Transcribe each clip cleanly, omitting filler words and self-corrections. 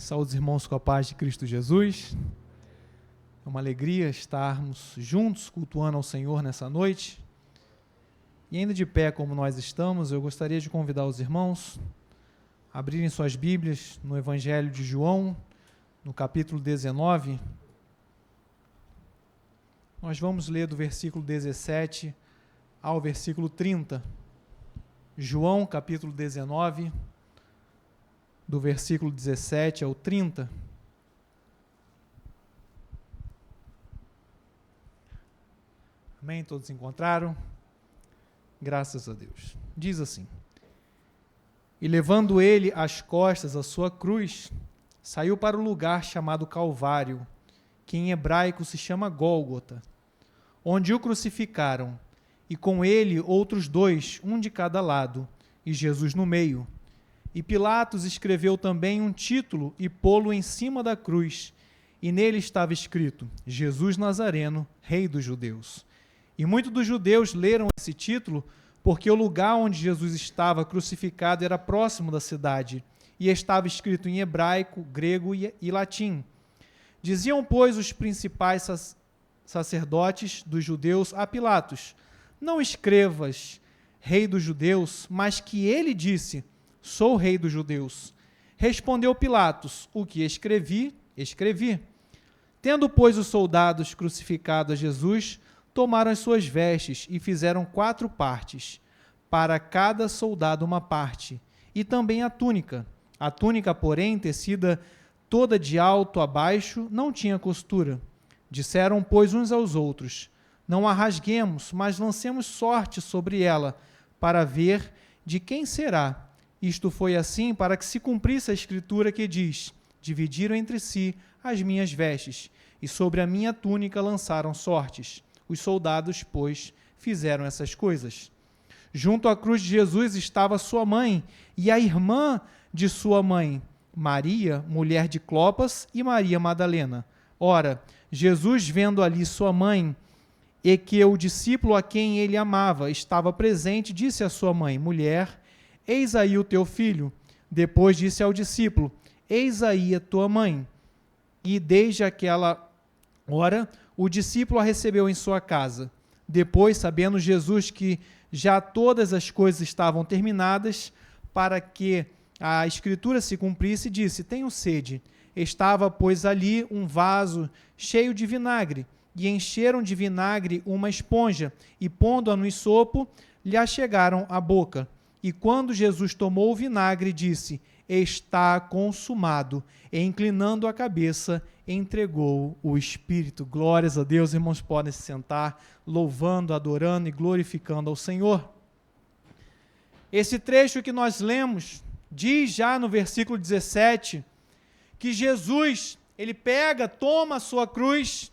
Saúde os irmãos com a paz de Cristo Jesus. É uma alegria estarmos juntos cultuando ao Senhor nessa noite. E ainda de pé como nós estamos, eu gostaria de convidar os irmãos a abrirem suas Bíblias no Evangelho de João, no capítulo 19. Nós vamos ler do versículo 17 ao versículo 30. João, capítulo 19, do versículo 17 ao 30. Amém? Todos encontraram? Graças a Deus. Diz assim: E levando ele às costas a sua cruz, saiu para o lugar chamado Calvário, que em hebraico se chama Gólgota, onde o crucificaram, e com ele outros dois, um de cada lado, e Jesus no meio. E Pilatos escreveu também um título e pô-lo em cima da cruz, e nele estava escrito: Jesus Nazareno, Rei dos Judeus. E muitos dos judeus leram esse título, porque o lugar onde Jesus estava crucificado era próximo da cidade, e estava escrito em hebraico, grego e latim. Diziam, pois, os principais sacerdotes dos judeus a Pilatos: Não escrevas Rei dos Judeus, mas que ele disse: Sou Rei dos Judeus. Respondeu Pilatos: O que escrevi, escrevi. Tendo, pois, os soldados crucificado a Jesus, tomaram as suas vestes e fizeram 4 partes, para cada soldado uma parte, e também a túnica. A túnica, porém, tecida toda de alto a baixo, não tinha costura. Disseram, pois, uns aos outros: Não a rasguemos, mas lancemos sorte sobre ela, para ver de quem será. Isto foi assim para que se cumprisse a escritura que diz: Dividiram entre si as minhas vestes, e sobre a minha túnica lançaram sortes. Os soldados, pois, fizeram essas coisas. Junto à cruz de Jesus estava sua mãe e a irmã de sua mãe, Maria, mulher de Clopas, e Maria Madalena. Ora, Jesus, vendo ali sua mãe, e que o discípulo a quem ele amava estava presente, disse à sua mãe: Mulher, eis aí o teu filho. Depois disse ao discípulo: Eis aí a tua mãe. E desde aquela hora, o discípulo a recebeu em sua casa. Depois, sabendo Jesus que já todas as coisas estavam terminadas, para que a escritura se cumprisse, disse: Tenho sede. Estava, pois, ali um vaso cheio de vinagre, e encheram de vinagre uma esponja, e pondo-a no sopo, lhe achegaram à boca. E quando Jesus tomou o vinagre, disse: Está consumado. E inclinando a cabeça, entregou o Espírito. Glórias a Deus, irmãos, podem se sentar, louvando, adorando e glorificando ao Senhor. Esse trecho que nós lemos diz já no versículo 17 que Jesus, ele toma a sua cruz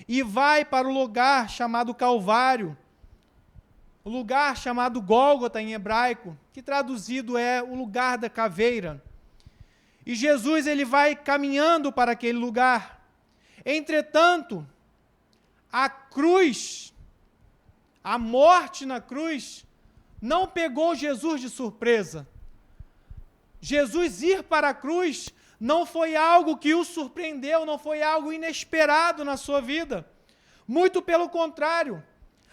e vai para o lugar chamado Calvário, o lugar chamado Gólgota em hebraico, que traduzido é o lugar da caveira. E Jesus, ele vai caminhando para aquele lugar. Entretanto, a cruz, a morte na cruz, não pegou Jesus de surpresa. Jesus ir para a cruz não foi algo que o surpreendeu, não foi algo inesperado na sua vida. Muito pelo contrário,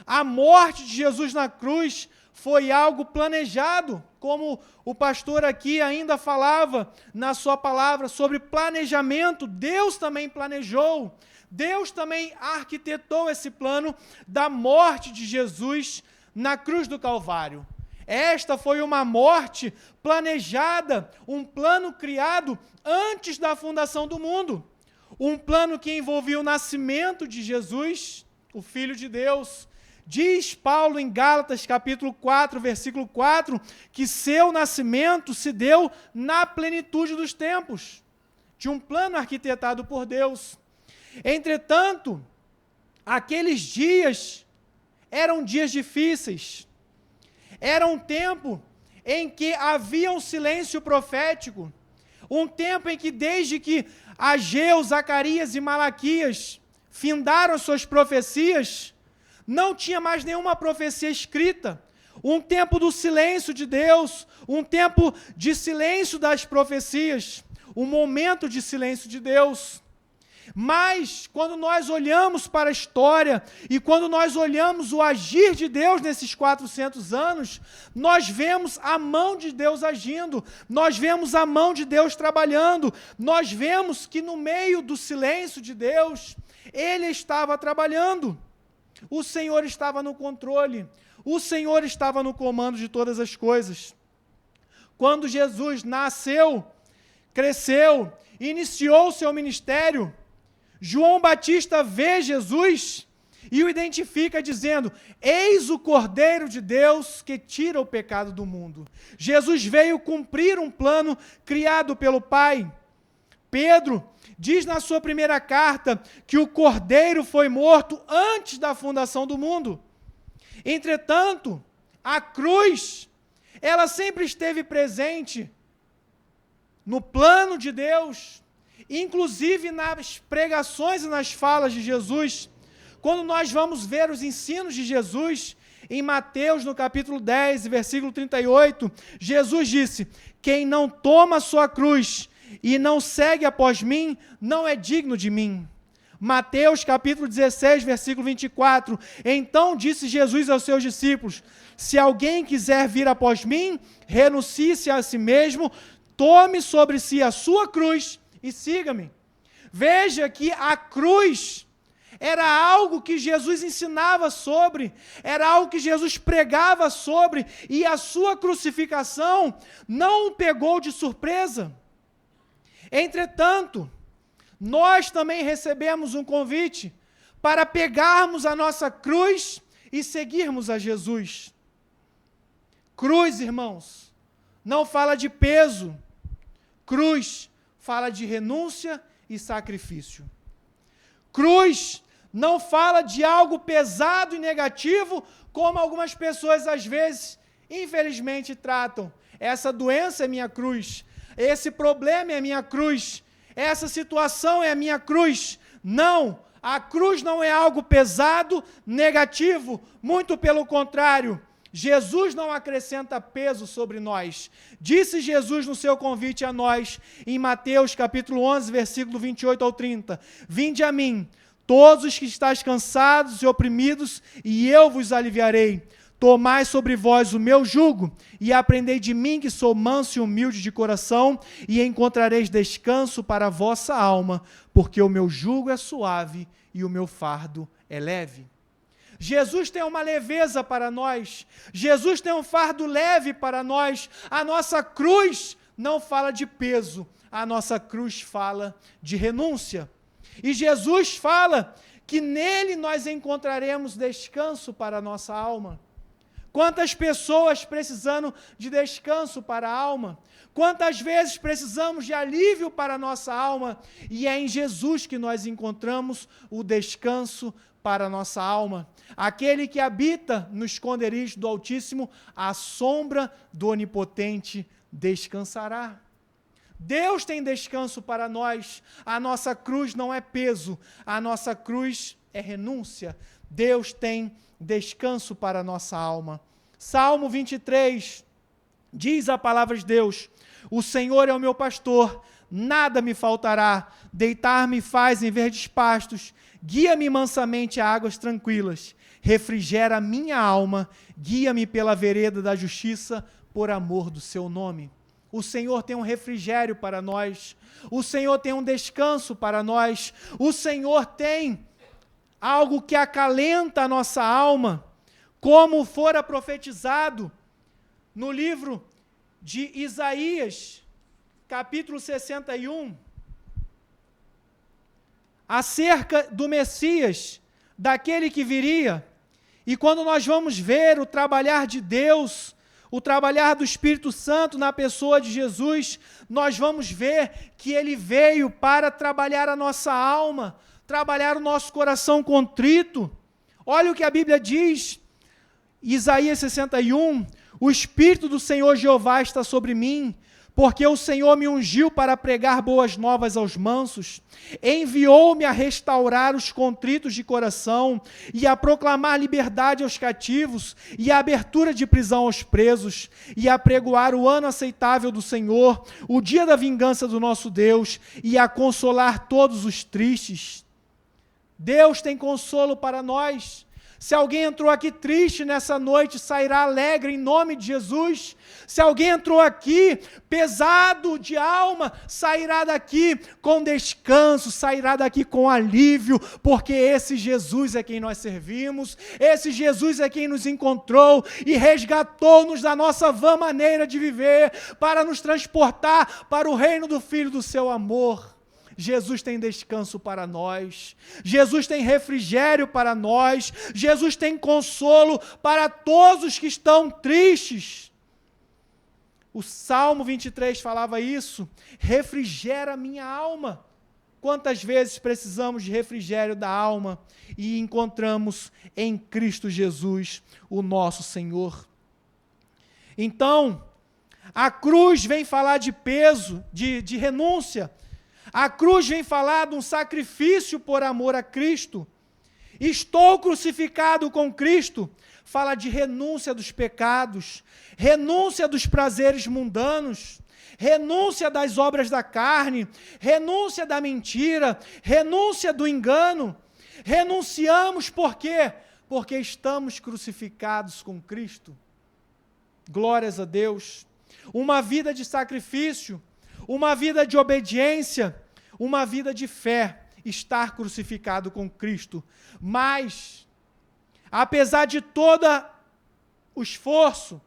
a morte de Jesus na cruz foi algo planejado, como o pastor aqui ainda falava na sua palavra sobre planejamento. Deus também planejou, Deus também arquitetou esse plano da morte de Jesus na cruz do Calvário. Esta foi uma morte planejada, um plano criado antes da fundação do mundo. Um plano que envolvia o nascimento de Jesus, o Filho de Deus. Diz Paulo em Gálatas, capítulo 4, versículo 4, que seu nascimento se deu na plenitude dos tempos, de um plano arquitetado por Deus. Entretanto, aqueles dias eram dias difíceis. Era um tempo em que havia um silêncio profético, um tempo em que desde que Ageu, Zacarias e Malaquias findaram suas profecias, não tinha mais nenhuma profecia escrita. Um tempo do silêncio de Deus, um tempo de silêncio das profecias, um momento de silêncio de Deus. Mas, quando nós olhamos para a história e quando nós olhamos o agir de Deus nesses 400 anos, nós vemos a mão de Deus agindo, nós vemos a mão de Deus trabalhando, nós vemos que no meio do silêncio de Deus, Ele estava trabalhando. O Senhor estava no controle, o Senhor estava no comando de todas as coisas. Quando Jesus nasceu, cresceu, iniciou o seu ministério, João Batista vê Jesus e o identifica dizendo: eis o Cordeiro de Deus que tira o pecado do mundo. Jesus veio cumprir um plano criado pelo Pai. Pedro diz na sua primeira carta que o Cordeiro foi morto antes da fundação do mundo. Entretanto, a cruz, ela sempre esteve presente no plano de Deus, inclusive nas pregações e nas falas de Jesus. Quando nós vamos ver os ensinos de Jesus, em Mateus, no capítulo 10, versículo 38, Jesus disse: quem não toma a sua cruz e não segue após mim, não é digno de mim. Mateus, capítulo 16, versículo 24, então disse Jesus aos seus discípulos: se alguém quiser vir após mim, renuncie-se a si mesmo, tome sobre si a sua cruz e siga-me. Veja que a cruz era algo que Jesus ensinava sobre, era algo que Jesus pregava sobre, e a sua crucificação não o pegou de surpresa. Entretanto, nós também recebemos um convite para pegarmos a nossa cruz e seguirmos a Jesus. Cruz, irmãos, não fala de peso. Cruz fala de renúncia e sacrifício. Cruz não fala de algo pesado e negativo, como algumas pessoas às vezes, infelizmente, tratam. Essa doença é minha cruz, esse problema é minha cruz, essa situação é a minha cruz. Não, a cruz não é algo pesado, negativo, muito pelo contrário. Jesus não acrescenta peso sobre nós. Disse Jesus no seu convite a nós, em Mateus capítulo 11, versículo 28 ao 30, vinde a mim, todos os que estáis cansados e oprimidos, e eu vos aliviarei. Tomai sobre vós o meu jugo, e aprendei de mim, que sou manso e humilde de coração, e encontrareis descanso para a vossa alma, porque o meu jugo é suave e o meu fardo é leve. Jesus tem uma leveza para nós, Jesus tem um fardo leve para nós. A nossa cruz não fala de peso, a nossa cruz fala de renúncia. E Jesus fala que nele nós encontraremos descanso para a nossa alma. Quantas pessoas precisando de descanso para a alma? Quantas vezes precisamos de alívio para a nossa alma? E é em Jesus que nós encontramos o descanso para a nossa alma. Aquele que habita no esconderijo do Altíssimo, à sombra do Onipotente descansará. Deus tem descanso para nós. A nossa cruz não é peso, a nossa cruz é renúncia. Deus tem descanso para a nossa alma. Salmo 23, diz a palavra de Deus: o Senhor é o meu pastor, nada me faltará. Deitar-me faz em verdes pastos, guia-me mansamente a águas tranquilas, refrigera a minha alma, guia-me pela vereda da justiça, por amor do seu nome. O Senhor tem um refrigério para nós, o Senhor tem um descanso para nós, o Senhor tem algo que acalenta a nossa alma, como fora profetizado no livro de Isaías, capítulo 61, acerca do Messias, daquele que viria. E quando nós vamos ver o trabalhar de Deus, o trabalhar do Espírito Santo na pessoa de Jesus, nós vamos ver que ele veio para trabalhar a nossa alma, trabalhar o nosso coração contrito. Olha o que a Bíblia diz, Isaías 61, o Espírito do Senhor Jeová está sobre mim, Porque o Senhor me ungiu para pregar boas novas aos mansos, enviou-me a restaurar os contritos de coração e a proclamar liberdade aos cativos e a abertura de prisão aos presos e a pregoar o ano aceitável do Senhor, o dia da vingança do nosso Deus e a consolar todos os tristes. Deus tem consolo para nós. Se alguém entrou aqui triste nessa noite, sairá alegre em nome de Jesus. Se alguém entrou aqui pesado de alma, sairá daqui com descanso, sairá daqui com alívio, porque esse Jesus é quem nós servimos, esse Jesus é quem nos encontrou e resgatou-nos da nossa vã maneira de viver, para nos transportar para o reino do Filho do seu amor. Jesus tem descanso para nós, Jesus tem refrigério para nós, Jesus tem consolo para todos os que estão tristes. O Salmo 23 falava isso: refrigera minha alma. Quantas vezes precisamos de refrigério da alma e encontramos em Cristo Jesus, o nosso Senhor. Então, a cruz vem falar de peso, de renúncia. A cruz vem falar de um sacrifício por amor a Cristo. Estou crucificado com Cristo. Fala de renúncia dos pecados, renúncia dos prazeres mundanos, renúncia das obras da carne, renúncia da mentira, renúncia do engano. Renunciamos por quê? Porque estamos crucificados com Cristo. Glórias a Deus. Uma vida de sacrifício, uma vida de obediência, uma vida de fé, estar crucificado com Cristo. Mas, apesar de todo o esforço,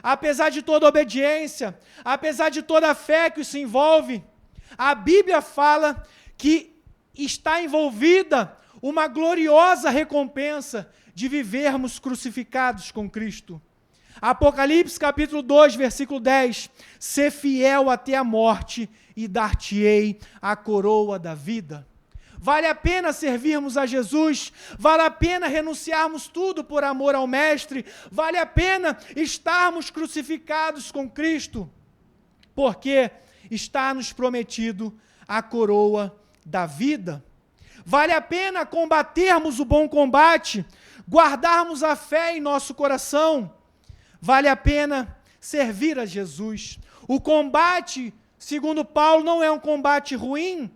apesar de toda a obediência, apesar de toda a fé que isso envolve, a Bíblia fala que está envolvida uma gloriosa recompensa de vivermos crucificados com Cristo. Apocalipse capítulo 2, versículo 10, ser fiel até a morte e dar-te-ei a coroa da vida. Vale a pena servirmos a Jesus, vale a pena renunciarmos tudo por amor ao Mestre, vale a pena estarmos crucificados com Cristo, porque está nos prometido a coroa da vida. Vale a pena combatermos o bom combate, guardarmos a fé em nosso coração. Vale a pena servir a Jesus. O combate, segundo Paulo, não é um combate ruim.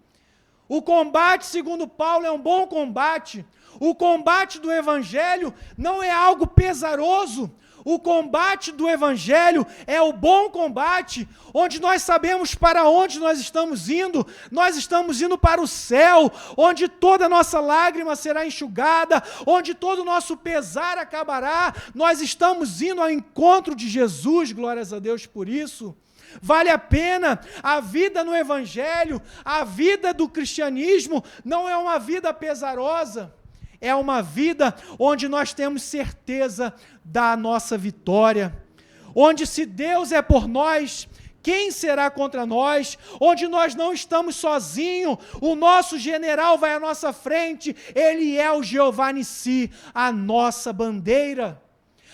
O combate, segundo Paulo, é um bom combate. O combate do Evangelho não é algo pesaroso. O combate do Evangelho é o bom combate, onde nós sabemos para onde nós estamos indo para o céu, onde toda a nossa lágrima será enxugada, onde todo o nosso pesar acabará. Nós estamos indo ao encontro de Jesus, glórias a Deus por isso. Vale a pena. A vida no Evangelho, a vida do cristianismo, não é uma vida pesarosa. É uma vida onde nós temos certeza da nossa vitória. Onde se Deus é por nós, quem será contra nós? Onde nós não estamos sozinhos, o nosso general vai à nossa frente, ele é o Jeová Nissi, a nossa bandeira.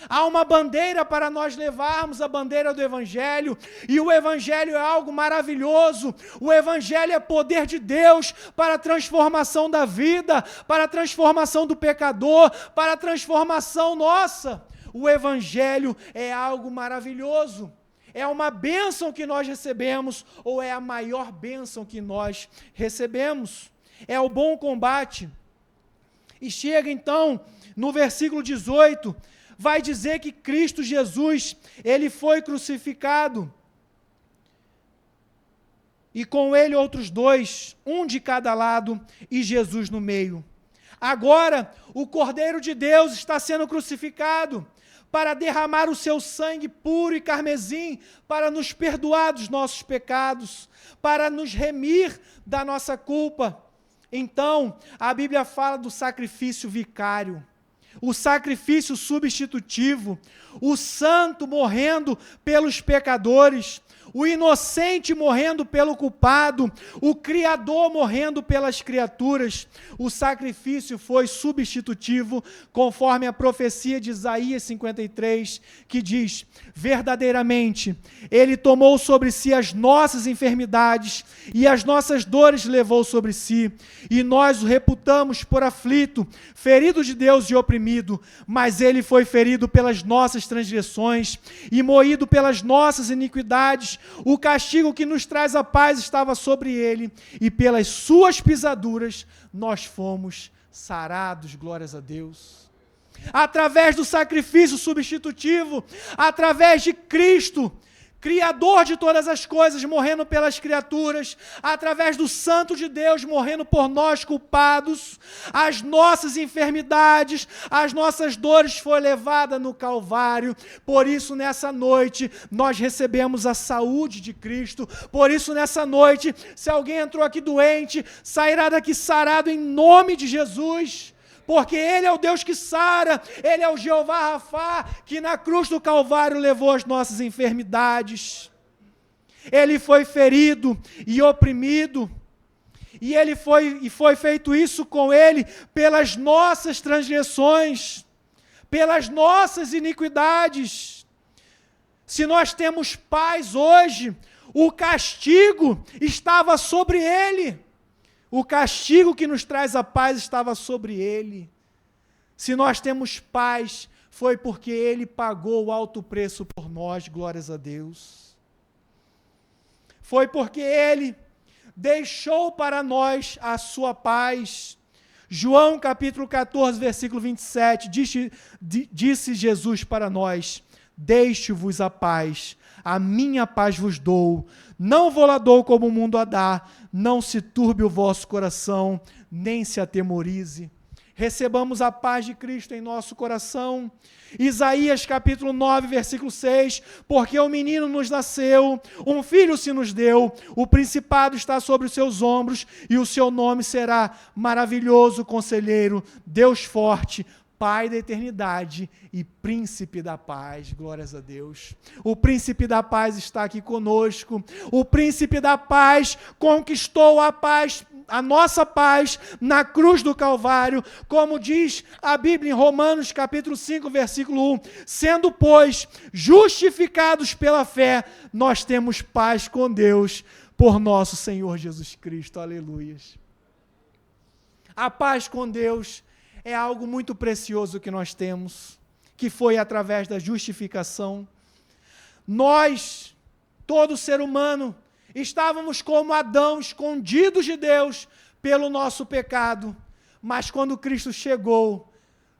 Há uma bandeira para nós levarmos, a bandeira do Evangelho, e o Evangelho é algo maravilhoso. O Evangelho é poder de Deus para a transformação da vida, para a transformação do pecador, para a transformação nossa. O Evangelho é algo maravilhoso. É uma bênção que nós recebemos, ou é a maior bênção que nós recebemos. É o bom combate. E chega então, no versículo 18, vai dizer que Cristo Jesus, ele foi crucificado, e com ele outros dois, um de cada lado, e Jesus no meio. Agora, o Cordeiro de Deus está sendo crucificado, para derramar o seu sangue puro e carmesim, para nos perdoar dos nossos pecados, para nos remir da nossa culpa. Então, a Bíblia fala do sacrifício vicário, o sacrifício substitutivo, o santo morrendo pelos pecadores, o inocente morrendo pelo culpado, o Criador morrendo pelas criaturas. O sacrifício foi substitutivo, conforme a profecia de Isaías 53, que diz: verdadeiramente, Ele tomou sobre si as nossas enfermidades e as nossas dores levou sobre si, e nós o reputamos por aflito, ferido de Deus e oprimido, mas Ele foi ferido pelas nossas transgressões e moído pelas nossas iniquidades. O castigo que nos traz a paz estava sobre Ele, e pelas suas pisaduras nós fomos sarados. Glórias a Deus. Através do sacrifício substitutivo, através de Cristo, Criador de todas as coisas, morrendo pelas criaturas, através do Santo de Deus, morrendo por nós culpados, as nossas enfermidades, as nossas dores foram levadas no Calvário. Por isso, nessa noite, nós recebemos a saúde de Cristo. Por isso, nessa noite, se alguém entrou aqui doente, sairá daqui sarado em nome de Jesus. Porque Ele é o Deus que sara, Ele é o Jeová Rafá, que na cruz do Calvário levou as nossas enfermidades. Ele foi ferido e oprimido, e foi feito isso com Ele pelas nossas transgressões, pelas nossas iniquidades. Se nós temos paz hoje, o castigo estava sobre Ele. O castigo que nos traz a paz estava sobre Ele. Se nós temos paz, foi porque Ele pagou o alto preço por nós, glórias a Deus. Foi porque Ele deixou para nós a sua paz. João capítulo 14, versículo 27, disse Jesus para nós: deixe-vos a paz, a minha paz vos dou, não vou lá dou como o mundo a dá, não se turbe o vosso coração, nem se atemorize. Recebamos a paz de Cristo em nosso coração. Isaías capítulo 9, versículo 6, porque um menino nos nasceu, um filho se nos deu, o principado está sobre os seus ombros, e o seu nome será Maravilhoso Conselheiro, Deus Forte, Pai da eternidade e Príncipe da paz. Glórias a Deus. O Príncipe da paz está aqui conosco. O Príncipe da paz conquistou a paz, a nossa paz, na cruz do Calvário, como diz a Bíblia em Romanos capítulo 5, versículo 1, sendo, pois, justificados pela fé, nós temos paz com Deus, por nosso Senhor Jesus Cristo. Aleluias. A paz com Deus é algo muito precioso que nós temos, que foi através da justificação. Nós, todo ser humano, estávamos como Adão, escondidos de Deus pelo nosso pecado, mas quando Cristo chegou,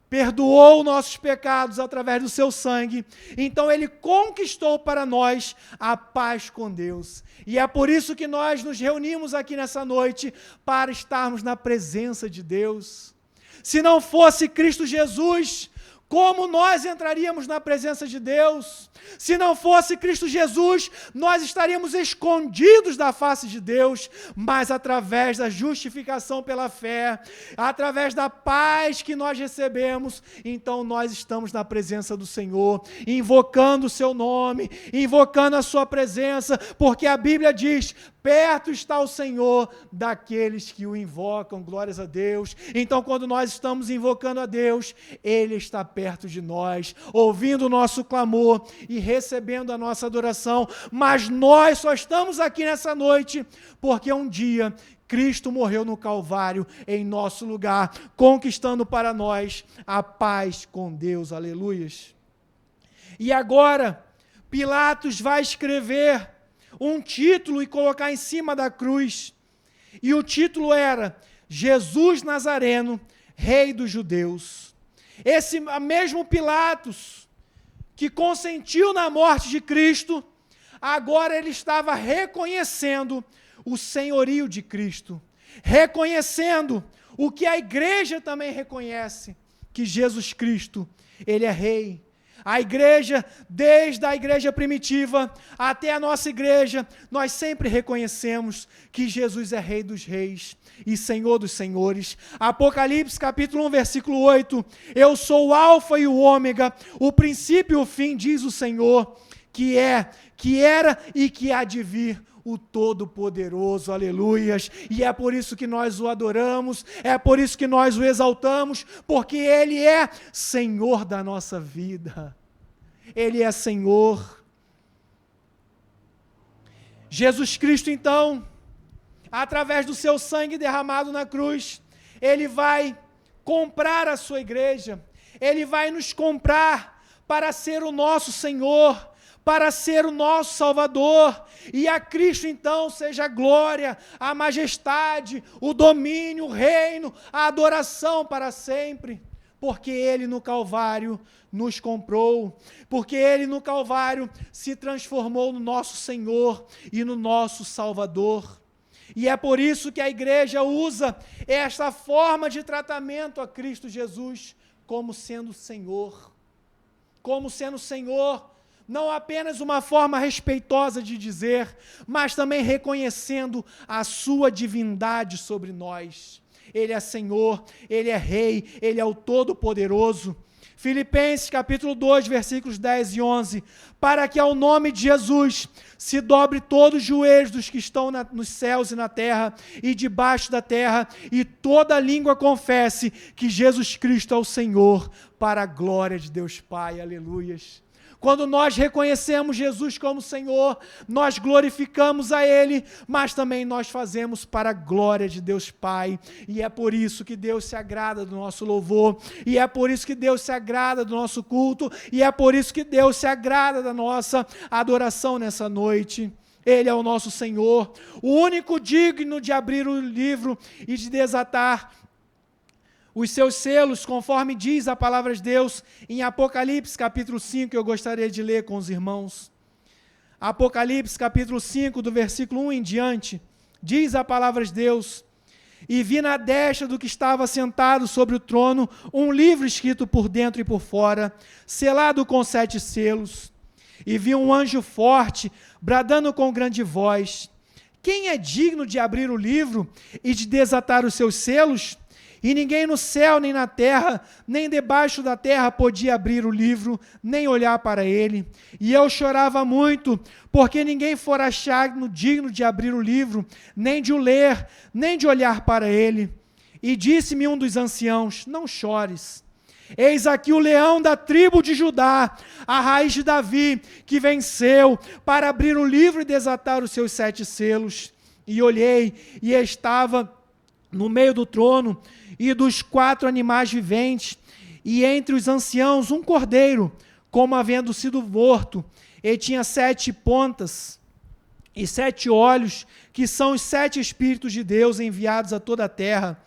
perdoou nossos pecados através do seu sangue, então Ele conquistou para nós a paz com Deus. E é por isso que nós nos reunimos aqui nessa noite, para estarmos na presença de Deus. Se não fosse Cristo Jesus, como nós entraríamos na presença de Deus? Se não fosse Cristo Jesus, nós estaríamos escondidos da face de Deus, mas através da justificação pela fé, através da paz que nós recebemos, então nós estamos na presença do Senhor, invocando o seu nome, invocando a sua presença, porque a Bíblia diz: perto está o Senhor daqueles que o invocam. Glórias a Deus. Então, quando nós estamos invocando a Deus, Ele está perto de nós, ouvindo o nosso clamor e recebendo a nossa adoração. Mas nós só estamos aqui nessa noite porque um dia Cristo morreu no Calvário em nosso lugar, conquistando para nós a paz com Deus. Aleluias. E agora, Pilatos vai escrever um título e colocar em cima da cruz, e o título era: Jesus Nazareno, Rei dos Judeus. Esse mesmo Pilatos, que consentiu na morte de Cristo, agora ele estava reconhecendo o senhorio de Cristo, reconhecendo o que a igreja também reconhece, que Jesus Cristo, Ele é Rei. A igreja, desde a igreja primitiva até a nossa igreja, nós sempre reconhecemos que Jesus é Rei dos reis e Senhor dos senhores. Apocalipse capítulo 1, versículo 8, eu sou o alfa e o ômega, o princípio e o fim, diz o Senhor, que é, que era e que há de vir, o Todo-Poderoso, aleluias, e é por isso que nós o adoramos, é por isso que nós o exaltamos, porque Ele é Senhor da nossa vida, Ele é Senhor. Jesus Cristo, então, através do seu sangue derramado na cruz, Ele vai comprar a sua igreja, Ele vai nos comprar para ser o nosso Senhor, para ser o nosso Salvador, e a Cristo então seja a glória, a majestade, o domínio, o reino, a adoração para sempre, porque Ele no Calvário nos comprou, porque Ele no Calvário se transformou no nosso Senhor e no nosso Salvador. E é por isso que a igreja usa esta forma de tratamento a Cristo Jesus como sendo Senhor, não apenas uma forma respeitosa de dizer, mas também reconhecendo a sua divindade sobre nós. Ele é Senhor, Ele é Rei, Ele é o Todo-Poderoso. Filipenses capítulo 2, versículos 10 e 11, para que ao nome de Jesus se dobre todos os joelhos dos que estão nos céus e na terra e debaixo da terra, e toda língua confesse que Jesus Cristo é o Senhor, para a glória de Deus Pai, aleluias. Quando nós reconhecemos Jesus como Senhor, nós glorificamos a Ele, mas também nós fazemos para a glória de Deus Pai, e é por isso que Deus se agrada do nosso louvor, e é por isso que Deus se agrada do nosso culto, e é por isso que Deus se agrada da nossa adoração nessa noite. Ele é o nosso Senhor, o único digno de abrir o livro e de desatar os seus selos, conforme diz a palavra de Deus em Apocalipse capítulo 5, eu gostaria de ler com os irmãos. Apocalipse capítulo 5, do versículo 1 em diante, diz a palavra de Deus: e vi na destra do que estava sentado sobre o trono um livro escrito por dentro e por fora, selado com 7 selos. E vi um anjo forte, bradando com grande voz: quem é digno de abrir o livro e de desatar os seus selos? E ninguém no céu, nem na terra, nem debaixo da terra podia abrir o livro, nem olhar para ele. E eu chorava muito, porque ninguém fora achado digno de abrir o livro, nem de o ler, nem de olhar para ele. E disse-me um dos anciãos: não chores. Eis aqui o leão da tribo de Judá, a raiz de Davi, que venceu para abrir o livro e desatar os seus 7 selos. E olhei, e estava no meio do trono e dos 4 animais viventes, e entre os anciãos um cordeiro, como havendo sido morto, e tinha 7 pontas e 7 olhos, que são os 7 Espíritos de Deus enviados a toda a terra.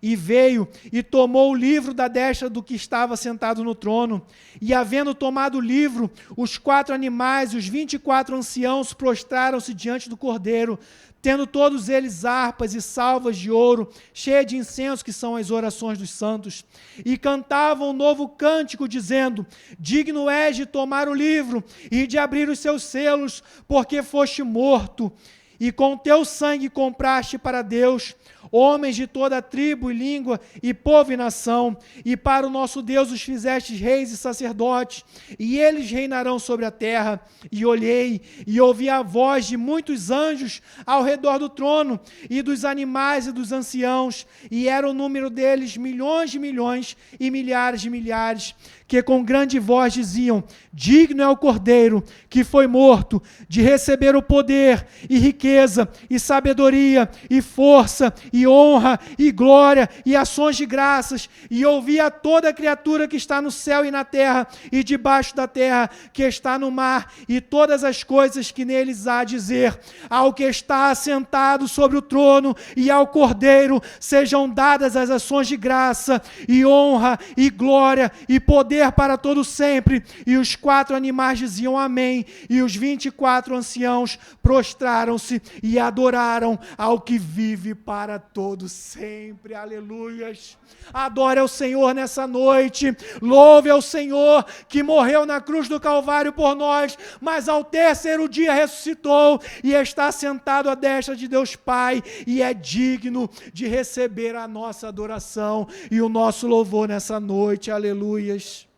E veio e tomou o livro da destra do que estava sentado no trono, e havendo tomado o livro, os 4 animais e os 24 anciãos prostraram-se diante do cordeiro, tendo todos eles harpas e salvas de ouro, cheias de incenso, que são as orações dos santos, e cantavam um novo cântico, dizendo: digno és de tomar o livro e de abrir os seus selos, porque foste morto, e com teu sangue compraste para Deus homens de toda a tribo e língua e povo e nação, e para o nosso Deus os fizestes reis e sacerdotes, e eles reinarão sobre a terra. E olhei e ouvi a voz de muitos anjos ao redor do trono, e dos animais e dos anciãos, e era o número deles milhões de milhões e milhares de milhares, que com grande voz diziam: digno é o Cordeiro que foi morto de receber o poder e riqueza e sabedoria e força e honra e glória e ações de graças. E ouvi a toda criatura que está no céu e na terra e debaixo da terra, que está no mar, e todas as coisas que neles há, dizer: ao que está assentado sobre o trono e ao Cordeiro sejam dadas as ações de graça e honra e glória e poder para todo sempre. E os 4 animais diziam amém, e os 24 anciãos prostraram-se e adoraram ao que vive para todo sempre. Aleluias. Adore ao Senhor nessa noite, louve ao Senhor que morreu na cruz do Calvário por nós, mas ao 3º dia ressuscitou e está sentado à destra de Deus Pai, e é digno de receber a nossa adoração e o nosso louvor nessa noite. Aleluias.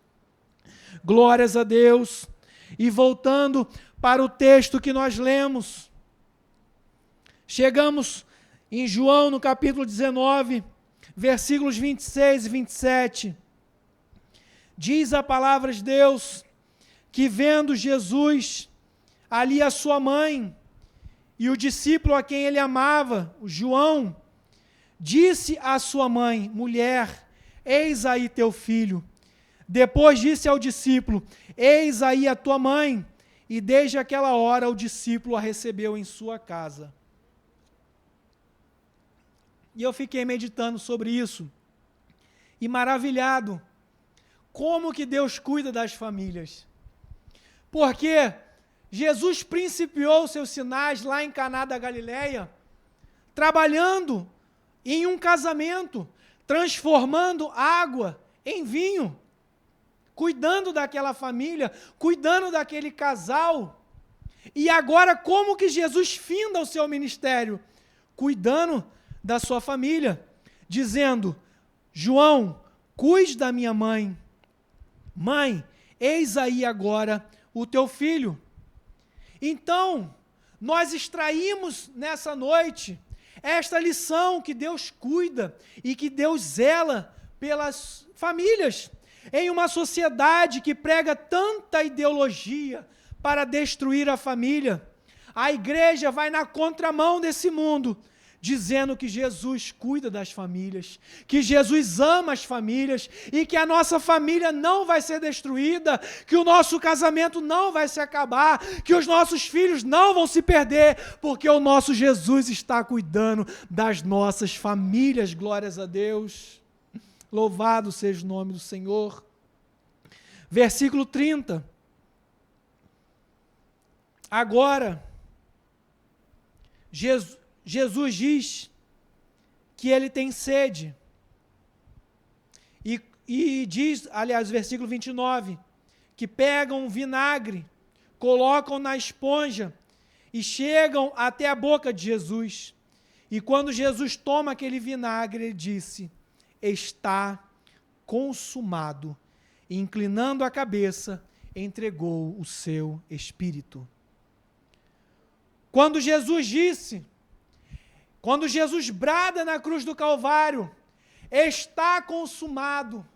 Glórias a Deus. E voltando para o texto que nós lemos, chegamos em João, no capítulo 19, versículos 26 e 27. Diz a palavra de Deus que, vendo Jesus, ali a sua mãe e o discípulo a quem ele amava, o João, disse à sua mãe: mulher, eis aí teu filho. Depois disse ao discípulo: eis aí a tua mãe. E desde aquela hora o discípulo a recebeu em sua casa. E eu fiquei meditando sobre isso e maravilhado como que Deus cuida das famílias. Porque Jesus principiou seus sinais lá em Caná da Galileia, trabalhando em um casamento, transformando água em vinho, cuidando daquela família, cuidando daquele casal. E agora, como que Jesus finda o seu ministério? Cuidando da sua família, dizendo: João, cuide da minha mãe. Mãe, eis aí agora o teu filho. Então, nós extraímos nessa noite esta lição que Deus cuida e que Deus zela pelas famílias. Em uma sociedade que prega tanta ideologia para destruir a família, a igreja vai na contramão desse mundo, dizendo que Jesus cuida das famílias, que Jesus ama as famílias e que a nossa família não vai ser destruída, que o nosso casamento não vai se acabar, que os nossos filhos não vão se perder, porque o nosso Jesus está cuidando das nossas famílias. Glórias a Deus. Louvado seja o nome do Senhor. Versículo 30. Agora, Jesus diz que ele tem sede. E diz, aliás, versículo 29, que pegam vinagre, colocam na esponja e chegam até a boca de Jesus. E quando Jesus toma aquele vinagre, ele disse: está consumado. E, inclinando a cabeça, entregou o seu espírito. Quando Jesus brada na cruz do Calvário, está consumado,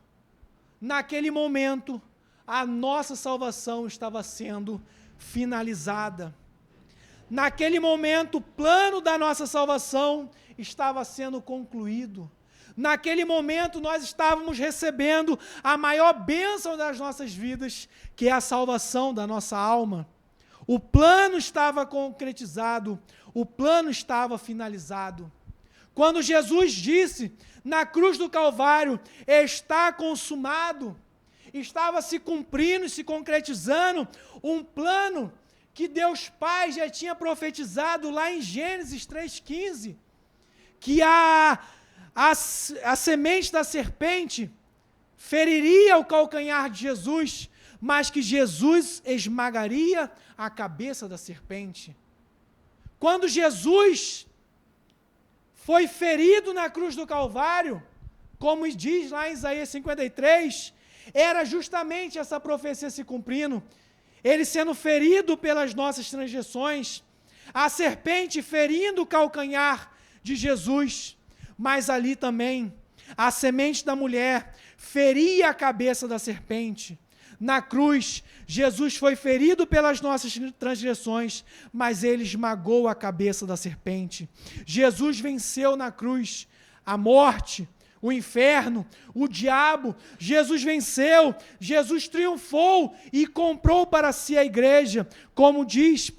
naquele momento, a nossa salvação estava sendo finalizada. Naquele momento, o plano da nossa salvação estava sendo concluído. Naquele momento, nós estávamos recebendo a maior bênção das nossas vidas, que é a salvação da nossa alma. O plano estava concretizado, o plano estava finalizado. Quando Jesus disse na cruz do Calvário: está consumado, estava se cumprindo, se concretizando um plano que Deus Pai já tinha profetizado lá em Gênesis 3,15, que a semente da serpente feriria o calcanhar de Jesus, mas que Jesus esmagaria a cabeça da serpente. Quando Jesus foi ferido na cruz do Calvário, como diz lá em Isaías 53, era justamente essa profecia se cumprindo. Ele sendo ferido pelas nossas transgressões, a serpente ferindo o calcanhar de Jesus, mas ali também a semente da mulher feria a cabeça da serpente. Na cruz, Jesus foi ferido pelas nossas transgressões, mas ele esmagou a cabeça da serpente. Jesus venceu na cruz a morte, o inferno, o diabo. Jesus venceu, Jesus triunfou e comprou para si a igreja, como diz 1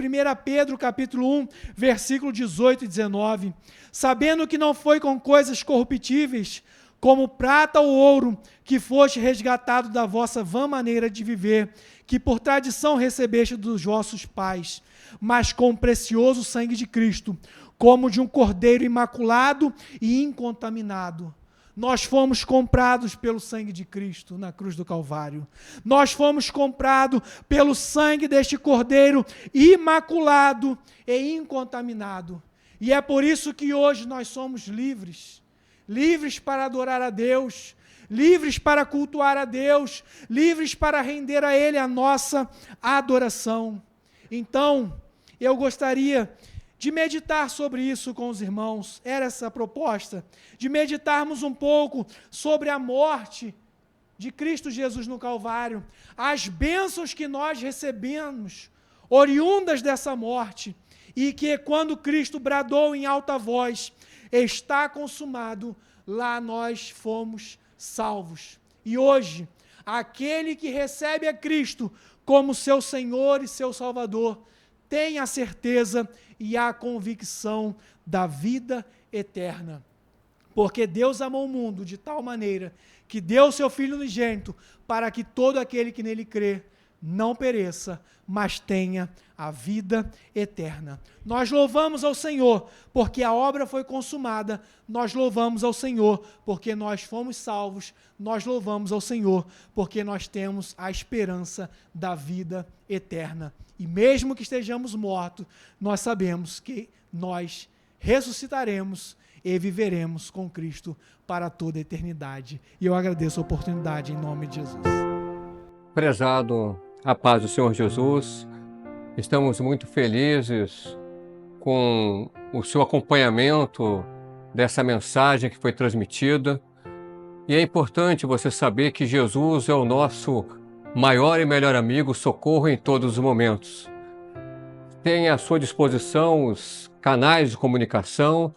Pedro capítulo 1, versículo 18 e 19. Sabendo que não foi com coisas corruptíveis, como prata ou ouro, que foste resgatado da vossa vã maneira de viver, que por tradição recebeste dos vossos pais, mas com o precioso sangue de Cristo, como de um cordeiro imaculado e incontaminado. Nós fomos comprados pelo sangue de Cristo na cruz do Calvário. Nós fomos comprados pelo sangue deste cordeiro imaculado e incontaminado. E é por isso que hoje nós somos livres. Livres para adorar a Deus, livres para cultuar a Deus, livres para render a Ele a nossa adoração. Então, eu gostaria de meditar sobre isso com os irmãos. Era essa a proposta, de meditarmos um pouco sobre a morte de Cristo Jesus no Calvário, as bênçãos que nós recebemos, oriundas dessa morte, e que quando Cristo bradou em alta voz, está consumado, lá nós fomos salvos. E hoje, aquele que recebe a Cristo como seu Senhor e seu Salvador, tem a certeza e a convicção da vida eterna. Porque Deus amou o mundo de tal maneira que deu o seu Filho unigênito para que todo aquele que nele crê não pereça, mas tenha a vida eterna. Nós louvamos ao Senhor porque a obra foi consumada, nós louvamos ao Senhor porque nós fomos salvos, nós louvamos ao Senhor porque nós temos a esperança da vida eterna. E mesmo que estejamos mortos, nós sabemos que nós ressuscitaremos e viveremos com Cristo para toda a eternidade. E eu agradeço a oportunidade em nome de Jesus. Prezado, a paz do Senhor Jesus, estamos muito felizes com o seu acompanhamento dessa mensagem que foi transmitida. E é importante você saber que Jesus é o nosso maior e melhor amigo, socorro em todos os momentos. Tem à sua disposição os canais de comunicação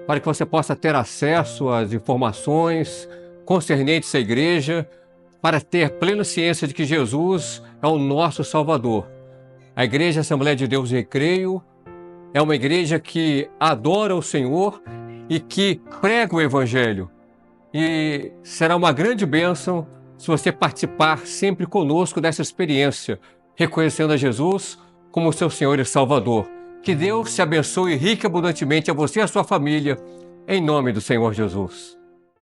para que você possa ter acesso às informações concernentes à igreja, para ter plena ciência de que Jesus é o nosso Salvador. A Igreja Assembleia de Deus Recreio é uma igreja que adora o Senhor e que prega o Evangelho. E será uma grande bênção se você participar sempre conosco dessa experiência, reconhecendo a Jesus como seu Senhor e Salvador. Que Deus te abençoe rica e abundantemente a você e a sua família, em nome do Senhor Jesus.